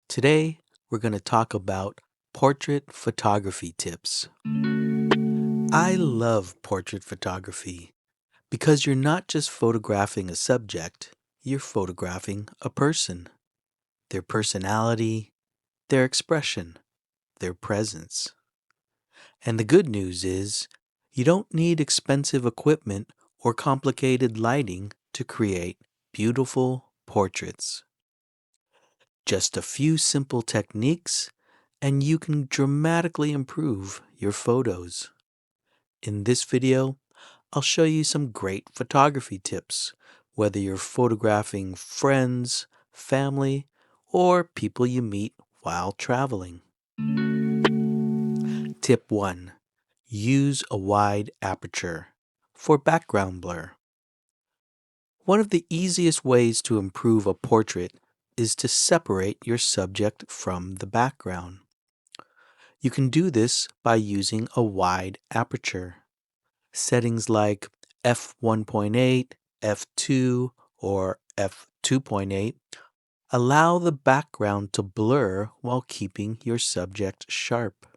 Today, we're going to talk about portrait photography tips. I love portrait photography because you're not just photographing a subject, you're photographing a person, their personality, their expression, their presence. And the good news is, you don't need expensive equipment or complicated lighting to create beautiful portraits. Just a few simple techniques, and you can dramatically improve your photos. In this video, I'll show you some great photography tips, whether you're photographing friends, family, or people you meet while traveling. Tip 1. Use a wide aperture for background blur. One of the easiest ways to improve a portrait is to separate your subject from the background. You can do this by using a wide aperture. Settings like f1.8, f2, or f2.8 allow the background to blur while keeping your subject sharp.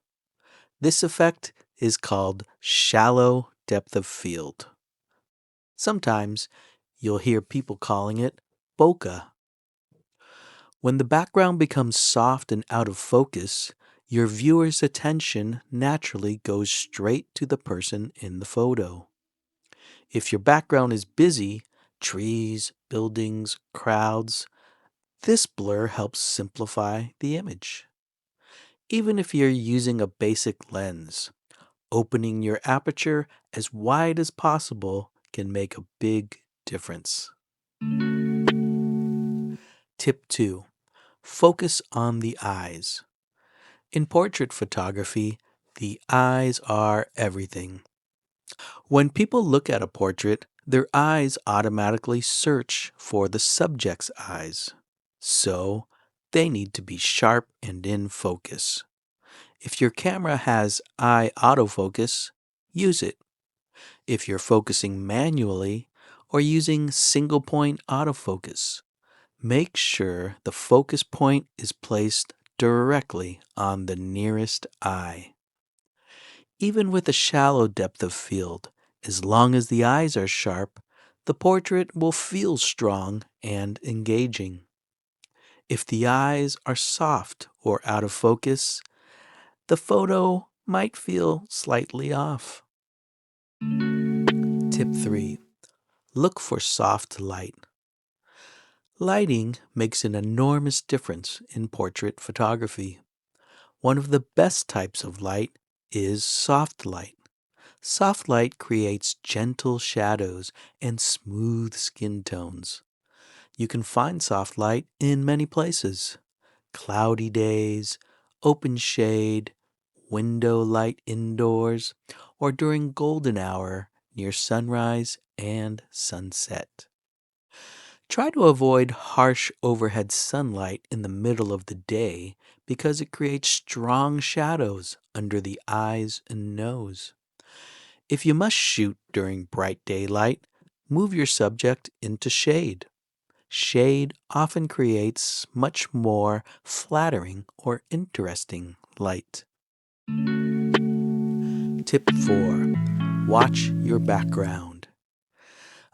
This effect is called shallow depth of field. Sometimes you'll hear people calling it bokeh. When the background becomes soft and out of focus, your viewer's attention naturally goes straight to the person in the photo. If your background is busy, trees, buildings, crowds, this blur helps simplify the image. Even if you're using a basic lens, opening your aperture as wide as possible can make a big difference. Tip 2. Focus on the eyes. In portrait photography, the eyes are everything. When people look at a portrait, their eyes automatically search for the subject's eyes. So, they need to be sharp and in focus. If your camera has eye autofocus, use it. If you're focusing manually or using single point autofocus, make sure the focus point is placed directly on the nearest eye. Even with a shallow depth of field, as long as the eyes are sharp, the portrait will feel strong and engaging. If the eyes are soft or out of focus, the photo might feel slightly off. Tip 3. Look for soft light. Lighting makes an enormous difference in portrait photography. One of the best types of light is soft light. Soft light creates gentle shadows and smooth skin tones. You can find soft light in many places: cloudy days, open shade, window light indoors, or during golden hour near sunrise and sunset. Try to avoid harsh overhead sunlight in the middle of the day because it creates strong shadows under the eyes and nose. If you must shoot during bright daylight, move your subject into shade. Shade often creates much more flattering or interesting light. Tip 4. Watch your background.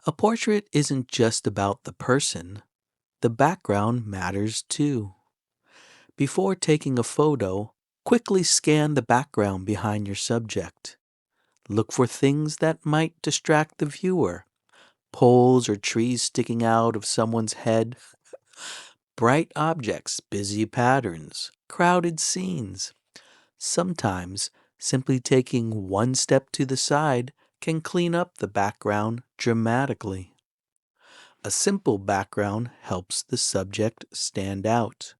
A portrait isn't just about the person. The background matters too. Before taking a photo, quickly scan the background behind your subject. Look for things that might distract the viewer: poles or trees sticking out of someone's head, bright objects, busy patterns, crowded scenes. Sometimes simply taking one step to the side can clean up the background dramatically. A simple background helps the subject stand out.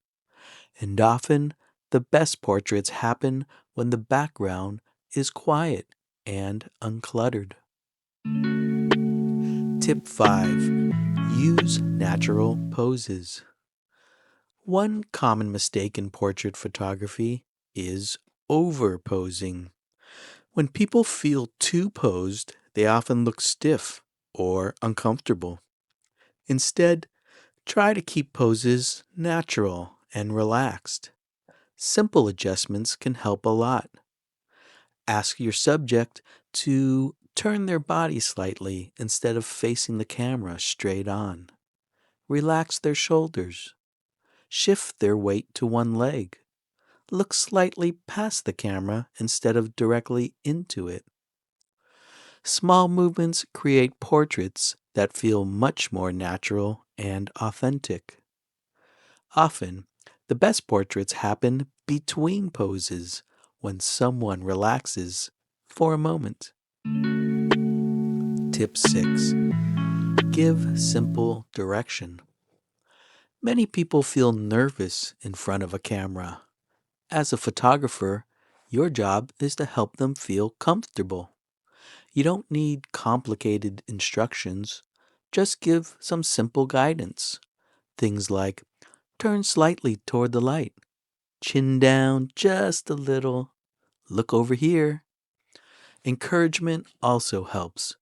And often, the best portraits happen when the background is quiet and uncluttered. Tip 5. Use natural poses. One common mistake in portrait photography is over-posing. When people feel too posed, they often look stiff or uncomfortable. Instead, try to keep poses natural and relaxed. Simple adjustments can help a lot. Ask your subject to turn their body slightly instead of facing the camera straight on. Relax their shoulders. Shift their weight to one leg. Look slightly past the camera instead of directly into it. Small movements create portraits that feel much more natural and authentic. Often, the best portraits happen between poses when someone relaxes for a moment. Tip 6. Give simple direction. Many people feel nervous in front of a camera. As a photographer, your job is to help them feel comfortable. You don't need complicated instructions. Just give some simple guidance. Things like turn slightly toward the light, chin down just a little, look over here. Encouragement also helps.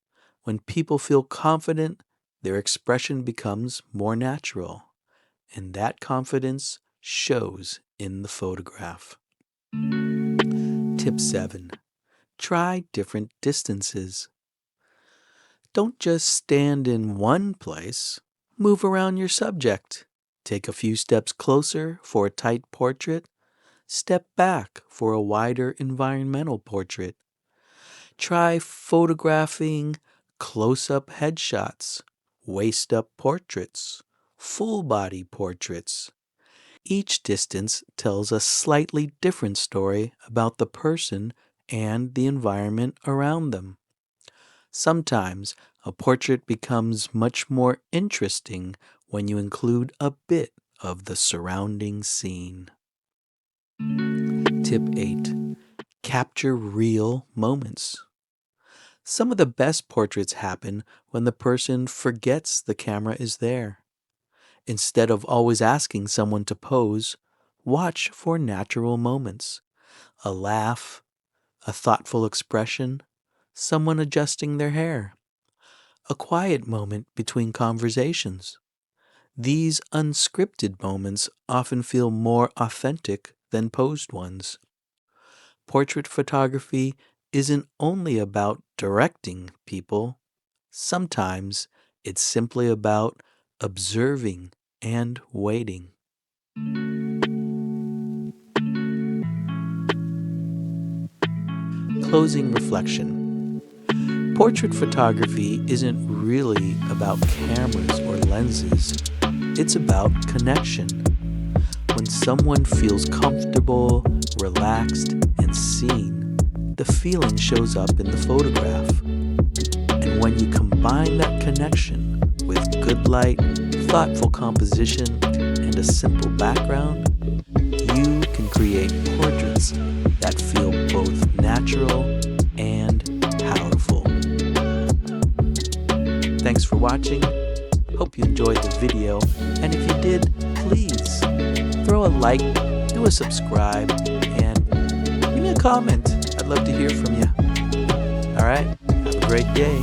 When people feel confident, their expression becomes more natural, and that confidence shows in the photograph. Tip 7. Try different distances. Don't just stand in one place. Move around your subject. Take a few steps closer for a tight portrait. Step back for a wider environmental portrait. Try photographing close-up headshots, waist-up portraits, full-body portraits. Each distance tells a slightly different story about the person and the environment around them. Sometimes a portrait becomes much more interesting when you include a bit of the surrounding scene. Tip 8. Capture real moments. Some of the best portraits happen when the person forgets the camera is there. Instead of always asking someone to pose, watch for natural moments. A laugh, a thoughtful expression, someone adjusting their hair. A quiet moment between conversations. These unscripted moments often feel more authentic than posed ones. Portrait photography isn't only about directing people. Sometimes it's simply about observing and waiting. Closing reflection. Portrait photography isn't really about cameras or lenses. It's about connection. When someone feels comfortable, relaxed, and seen, the feeling shows up in the photograph. And when you combine that connection with good light, thoughtful composition, and a simple background, you can create portraits that feel both natural and powerful. Thanks for watching. Hope you enjoyed the video, and if you did, please throw a like, do a subscribe, and give me a comment. I'd love to hear from you. All right, have a great day.